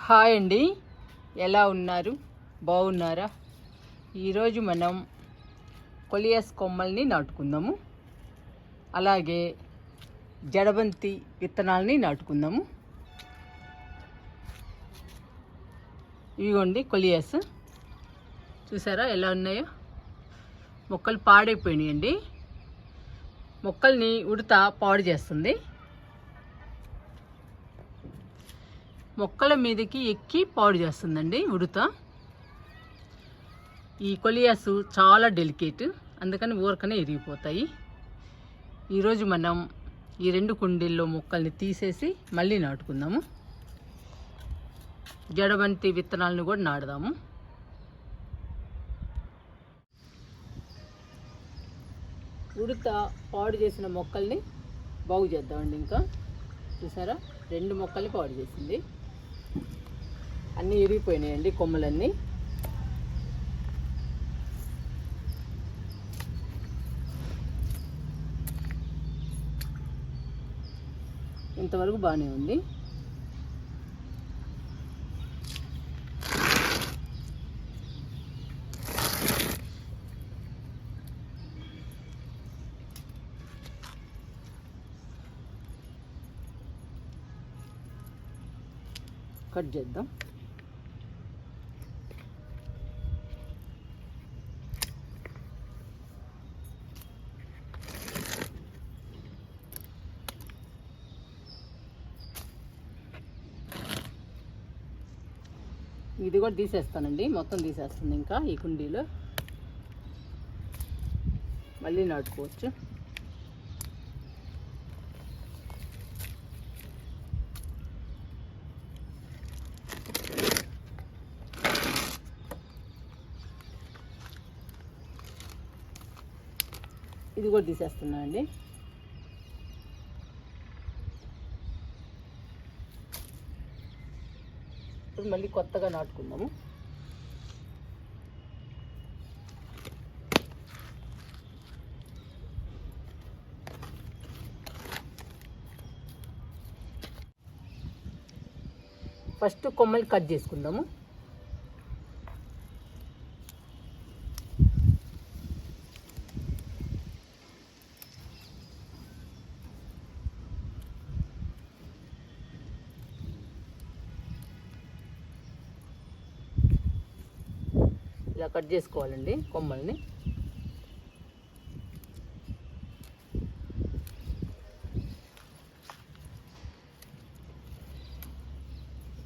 Hi అండి, ఎలా ఉన్నారు? బాగున్నారా? ఈరోజు మనం కొలియాస్ కొమ్మల్ని నాటుకుందాము. అలాగే జడబంతి విత్తనాలని నాటుకుందాము. ఇవిగోండి కొలియాస్, చూసారా ఎలా ఉన్నాయో? మొక్కలు పాడైపోయినాయండి. మొక్కల్ని ఉడత పాడు చేస్తుంది. మొక్కల మీదకి ఎక్కి పాడు చేస్తుందండి ఉడత. ఈ కొలియాస్ చాలా డెలికేట్, అందుకని ఊరకనే ఇరిగిపోతాయి. ఈరోజు మనం ఈ 2 కుండీల్లో మొక్కల్ని తీసేసి మళ్ళీ నాటుకుందాము. జడబంతి విత్తనాలను కూడా నాటుదాము. ఉడత పాడు చేసిన మొక్కల్ని బాగు చేద్దామండి. ఇంకా చూసారా, 2 మొక్కల్ని పాడు చేసింది. అన్నీ ఇరిగిపోయినాయండి కొమ్మలన్నీ. ఇంతవరకు బాగానే ఉంది. కట్ చేద్దాం. ఇది కూడా తీసేస్తానండి, మొత్తం తీసేస్తుంది. ఇంకా ఈ కుండీలో మళ్ళీ నాటుకోవచ్చు. ఇది కూడా తీసేస్తున్నా అండి. ఇప్పుడు మళ్ళీ కొత్తగా నాటుకుందాము. ఫస్ట్ కొమ్మలు కట్ చేసుకుందాము. ఇలా కట్ చేసుకోవాలండి కొమ్మల్ని.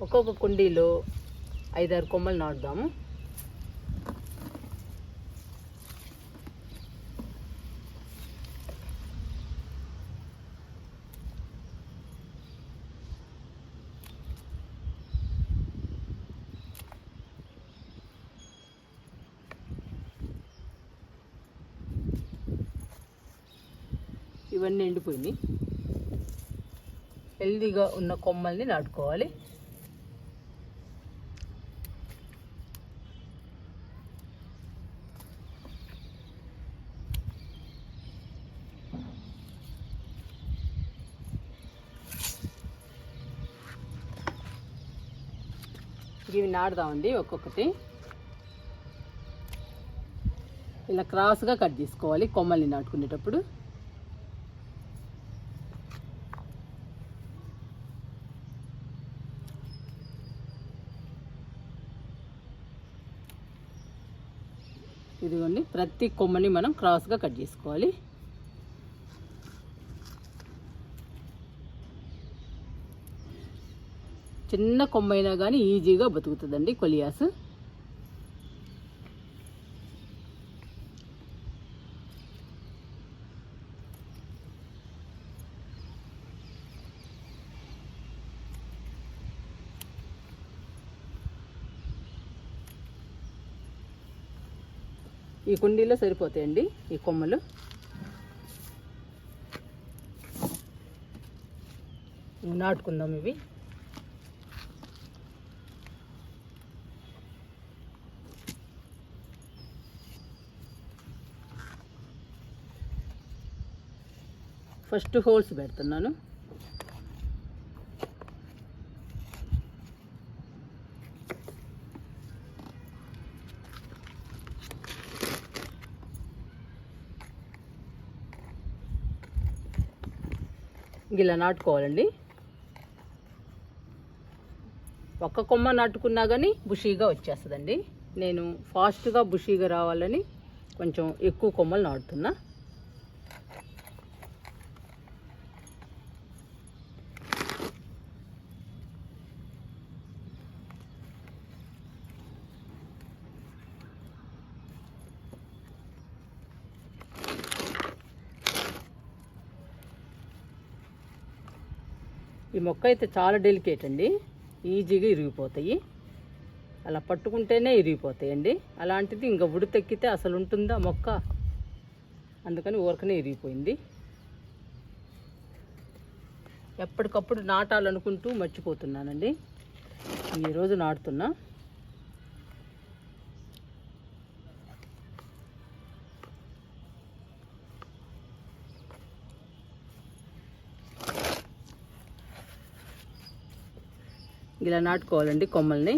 ఒక్కొక్క కుండీలో 5-6 కొమ్మలు నాటుదాము. ఇవన్నీ ఎండిపోయినాయి. హెల్దీగా ఉన్న కొమ్మల్ని నాటుకోవాలి. ఇవి నాటుదామండి. ఒక్కొక్కటి ఇలా క్రాస్గా కట్ చేసుకోవాలి కొమ్మల్ని నాటుకునేటప్పుడు. ఇదిగోండి, ప్రతి కొమ్మని మనం క్రాస్గా కట్ చేసుకోవాలి. చిన్న కొమ్మ అయినా కానీ ఈజీగా బతుకుతుందండి కొలియాస్. ఈ కుండీలో సరిపోతాయండి ఈ కొమ్మలు. నాటుకుందాం ఇవి. ఫస్ట్ హోల్స్ పెడుతున్నాను. ఇలా నాటుకోవాలండి. ఒక్క కొమ్మ నాటుకున్నా కానీ బుషీగా వచ్చేస్తుందండి. నేను ఫాస్ట్గా బుషీగా రావాలని కొంచెం ఎక్కువ కొమ్మలు నాటుతున్నా. ఈ మొక్క అయితే చాలా డెలికేట్ అండి, ఈజీగా ఇరిగిపోతాయి. అలా పట్టుకుంటేనే ఇరిగిపోతాయండి. అలాంటిది ఇంకా ఉడతెక్కితే అసలు ఉంటుందా మొక్క, అందుకని ఊరకనే ఇరిగిపోయింది. ఎప్పటికప్పుడు నాటాలనుకుంటూ మర్చిపోతున్నానండి. ఈరోజు నాటుతున్నా. ఇలా నాటుకోవాలండి కొమ్మల్ని.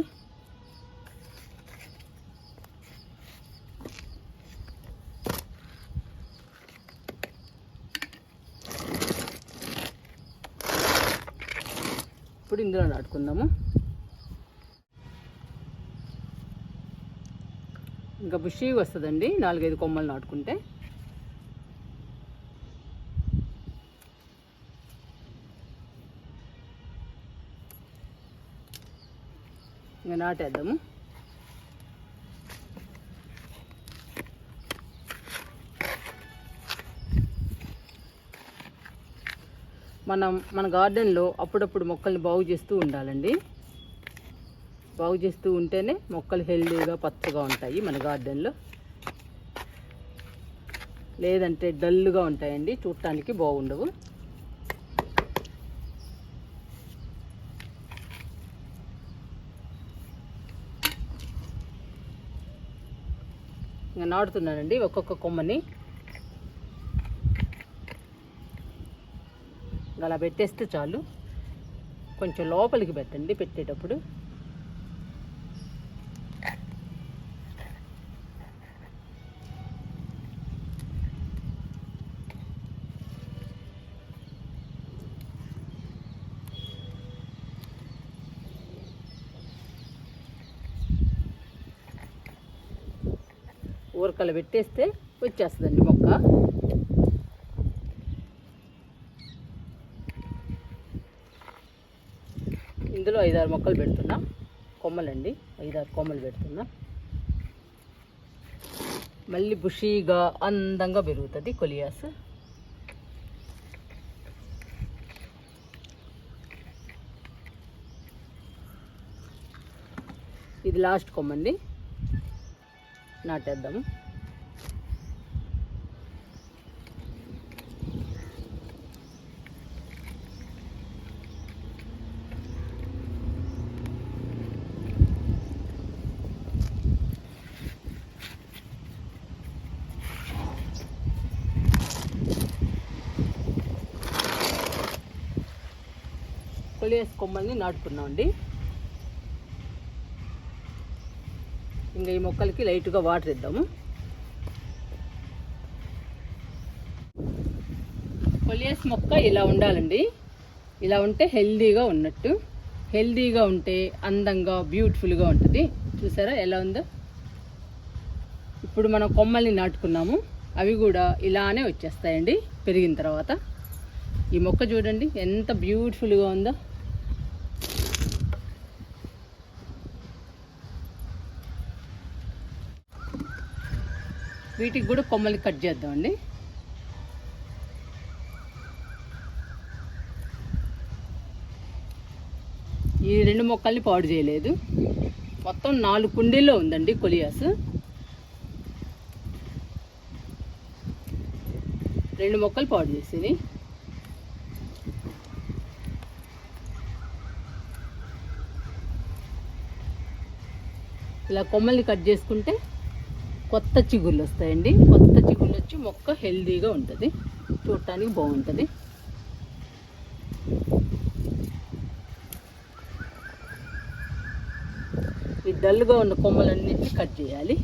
ఇప్పుడు ఇందులో నాటుకుందాము. ఇంకా బుషి వస్తుందండి 4-5 కొమ్మలు నాటుకుంటే. ఇంకా నాటేద్దాము. మన గార్డెన్లో అప్పుడప్పుడు మొక్కల్ని బాగు చేస్తూ ఉండాలండి. బాగు చేస్తూ ఉంటేనే మొక్కలు హెల్దీగా పచ్చగా ఉంటాయి మన గార్డెన్లో. లేదంటే డల్గా ఉంటాయండి, చూడటానికి బాగుండవు. ఇంకా నాటుతున్నానండి ఒక్కొక్క కొమ్మని. అలా పెట్టేస్తే చాలు. కొంచెం లోపలికి పెట్టండి పెట్టేటప్పుడు. ఊరకలు పెట్టేస్తే వచ్చేస్తుందండి మొక్క. ఇందులో 5-6 మొక్కలు పెడుతున్నా, కొమ్మలండి. 5-6 కొమ్మలు పెడుతున్నా. మళ్ళీ బుషీగా అందంగా పెరుగుతుంది కొలియాస్. ఇది లాస్ట్ కొమ్మండి, నాటేద్దాము. కొలియాస్ కొమ్మల్ని నాటుకున్నామండి. ఇంకా ఈ మొక్కలకి లైట్గా వాటర్ ఇద్దాము. కొలియాస్ మొక్క ఇలా ఉండాలండి. ఇలా ఉంటే హెల్దీగా ఉన్నట్టు. హెల్దీగా ఉంటే అందంగా బ్యూటిఫుల్గా ఉంటుంది. చూసారా ఎలా ఉందో. ఇప్పుడు మనం కొమ్మల్ని నాటుకున్నాము, అవి కూడా ఇలానే వచ్చేస్తాయండి పెరిగిన తర్వాత. ఈ మొక్క చూడండి ఎంత బ్యూటిఫుల్గా ఉందో. వీటికి కూడా కొమ్మలు కట్ చేద్దామండి. ఈ 2 మొక్కల్ని పాడు చేయలేదు. మొత్తం 4 కుండీల్లో ఉందండి కొలియాస్. 2 మొక్కలు పాడు చేసేది. ఇలా కొమ్మల్ని కట్ చేసుకుంటే కొత్త చిగుళ్ళు వస్తాయండి. కొత్త చిగుళ్ళు వచ్చి మొక్క హెల్దీగా ఉంటుంది, చూడటానికి బాగుంటుంది. ఈ డల్గా ఉన్న కొమ్మలన్నిటిని కట్ చేయాలి.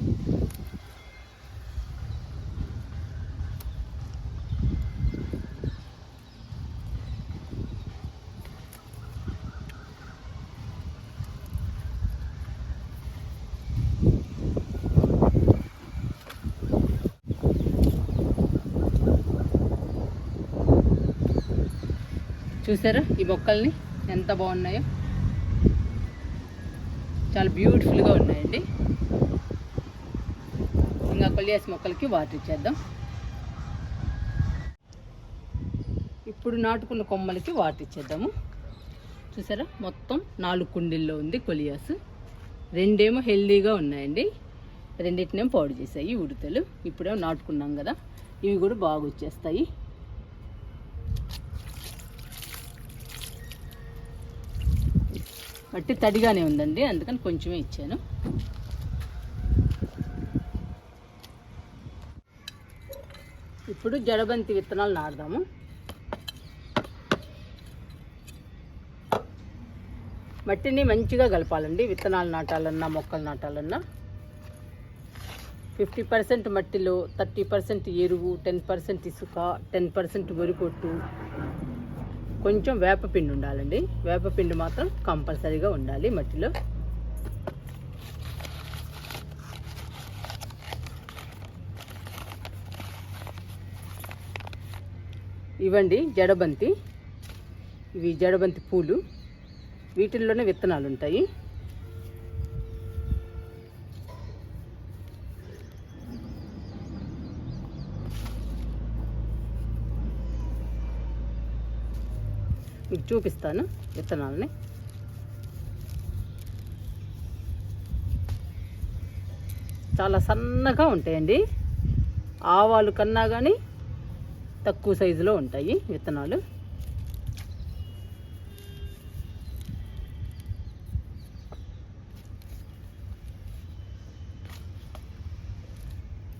చూసారా ఈ మొక్కల్ని ఎంత బాగున్నాయో, చాలా బ్యూటిఫుల్గా ఉన్నాయండి. ఇంకా కొలియాస్ మొక్కలకి వాటర్ ఇచ్చేద్దాం. ఇప్పుడు నాటుకున్న కొమ్మలకి వాటర్ ఇచ్చేద్దాము. చూసారా మొత్తం 4 కుండీల్లో ఉంది కొలియాస్. 2 ఏమో హెల్దీగా ఉన్నాయండి, 2 పాడు చేసాయి ఉడతలు. ఇప్పుడేమో నాటుకున్నాం కదా, ఇవి కూడా బాగా వచ్చేస్తాయి. మట్టి తడిగానే ఉందండి, అందుకని కొంచెమే ఇచ్చాను. ఇప్పుడు జడబంతి విత్తనాలు నాటుదాము. మట్టిని మంచిగా కలపాలండి. విత్తనాలు నాటాలన్నా మొక్కలు నాటాలన్నా 50% మట్టిలో 30% ఎరువు, 10% ఇసుక, 10% వరిపొట్టు, కొంచెం వేపపిండి ఉండాలండి. వేపపిండి మాత్రం కంపల్సరీగా ఉండాలి మట్టిలో. ఇవ్వండి జడబంతి, ఇవి జడబంతి పూలు, వీటిల్లోనే విత్తనాలు ఉంటాయి. మీకు చూపిస్తాను విత్తనాలని. చాలా సన్నగా ఉంటాయండి, ఆవాలు కన్నా కానీ తక్కువ సైజులో ఉంటాయి విత్తనాలు.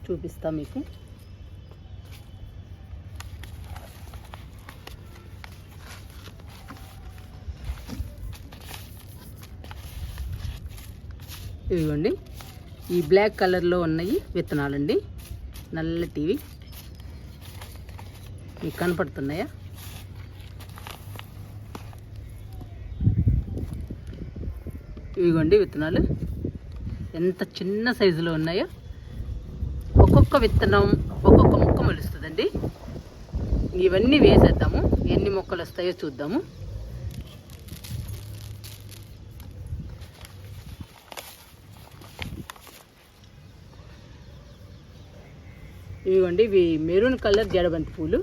చూపిస్తా మీకు. ఇదిగోండి ఈ బ్లాక్ కలర్లో ఉన్నాయి విత్తనాలండి, నల్లటివి. మీకు కనపడుతున్నాయా? ఇవిగోండి విత్తనాలు ఎంత చిన్న సైజులో ఉన్నాయో. ఒక్కొక్క విత్తనం ఒక్కొక్క మొక్క మొలుస్తుందండి. ఇవన్నీ వేసేద్దాము, ఎన్ని మొక్కలు వస్తాయో చూద్దాము. ఇవిగోండి ఇవి మెరూన్ కలర్ జడబంతి పూలు.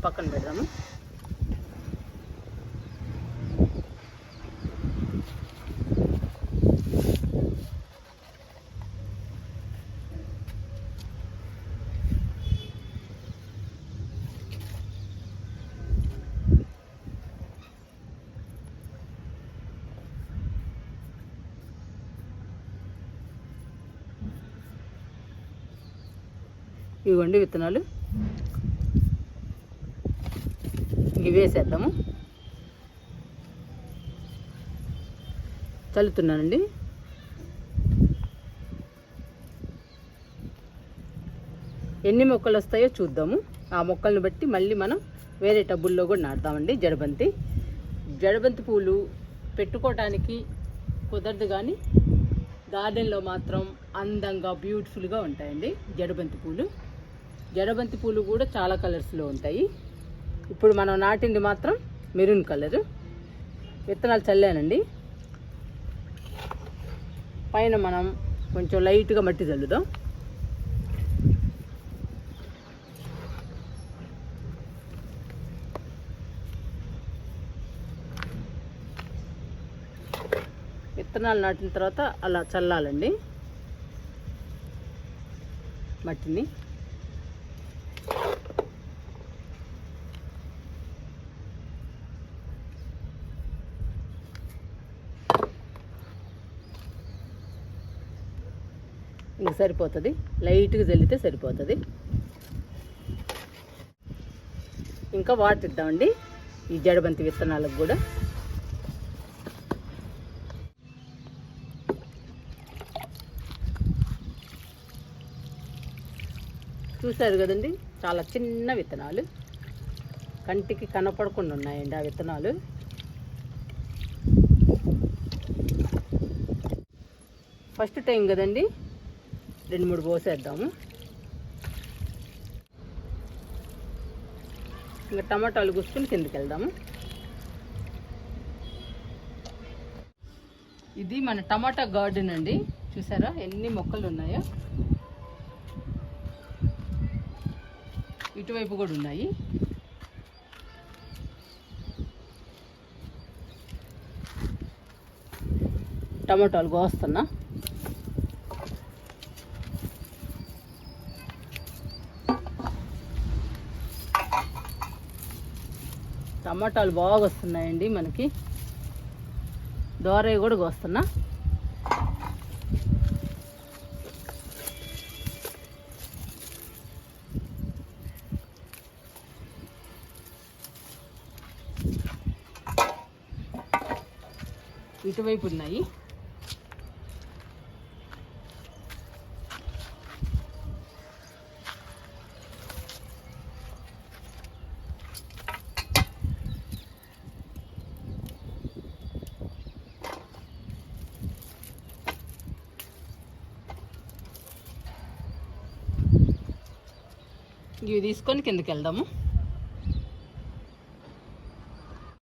పక్కన పెడదాము. ఇవ్వండి విత్తనాలు, ఇవి వేసేద్దాము. చల్లుతున్నానండి. ఎన్ని మొక్కలు వస్తాయో చూద్దాము. ఆ మొక్కలను బట్టి మళ్ళీ మనం వేరే టబ్బుల్లో కూడా నాటుదామండి. జడబంతి పూలు పెట్టుకోవటానికి కుదరదు, కానీ గార్డెన్లో మాత్రం అందంగా బ్యూటిఫుల్గా ఉంటాయండి జడబంతి పూలు కూడా చాలా కలర్స్లో ఉంటాయి. ఇప్పుడు మనం నాటింది మాత్రం మెరూన్ కలరు. విత్తనాలు చల్లానండి. పైన మనం కొంచెం లైట్గా మట్టి చల్లుదాం. విత్తనాలు నాటిన తర్వాత అలా చల్లాలండి మట్టిని. ఇంక సరిపోతుంది, లైట్గా చల్లితే సరిపోతుంది. ఇంకా వాటర్ ఇద్దామండి ఈ జడబంతి విత్తనాలకు కూడా. చూశారు కదండి, చాలా చిన్న విత్తనాలు, కంటికి కనపడకుండా ఉన్నాయండి ఆ విత్తనాలు. ఫస్ట్ టైం కదండి, 2-3 పోసేద్దాము. ఇంకా టమాటాలు గుసుకుని కిందకి వెళ్దాము. ఇది మన టమాటా గార్డెన్ అండి. చూసారా ఎన్ని మొక్కలు ఉన్నాయో. ఇటువైపు కూడా ఉన్నాయి. టమాటాలు కోస్తున్నా. టమాటాలు బాగా వస్తున్నాయండి మనకి. దోరయ్య కూడా కోస్తున్నా. ఇటువైపు ఉన్నాయి. ఇవి తీసుకొని కిందకి వెళ్దాము.